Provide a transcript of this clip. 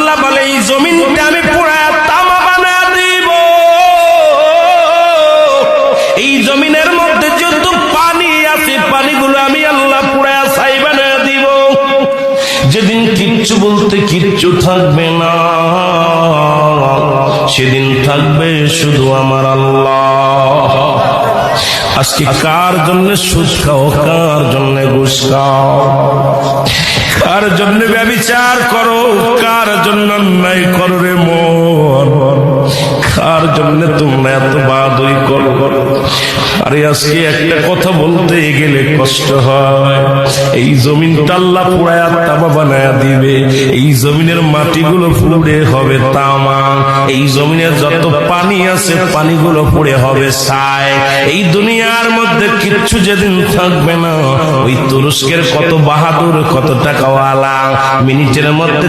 আল্লাহ বলে এই জমিনটা আমি পুরা তামা বানায় দিব। এই জমিনের মধ্যে যত পানি আছে পানিগুলো আমি আল্লাহ পুরা ছাই বানায় দিব। যেদিন কিচ্ছু বলতে কিচ্ছু থাকবে না, সেদিন থাকবে শুধু আমার আল্লাহ। আজকে কার জন্য সুদ খাও, কার জন্য ঘুষ খাও, কার জন্য ব্যভিচার করো, কার জন্য অন্যায় করো রে মন, কার জন্য তোমরা এত বাদই করো। আরে আজকে একটা কথা বলতে গেলে কষ্ট হয়। এই জমিনটা আল্লাহ পুরায়া তামা বানায়া দিবে। এই জমিনের মাটিগুলো পুড়ে হবে তামা। এই জমিনের যত পানি আছে পানিগুলো পুড়ে হবে ছাই। এই দুনিয়ার মধ্যে কিচ্ছু যেদিন থাকবে না, ওই তুরস্কের কত বাহাদুর, কত টাকাওয়ালা মিনিটের মধ্যে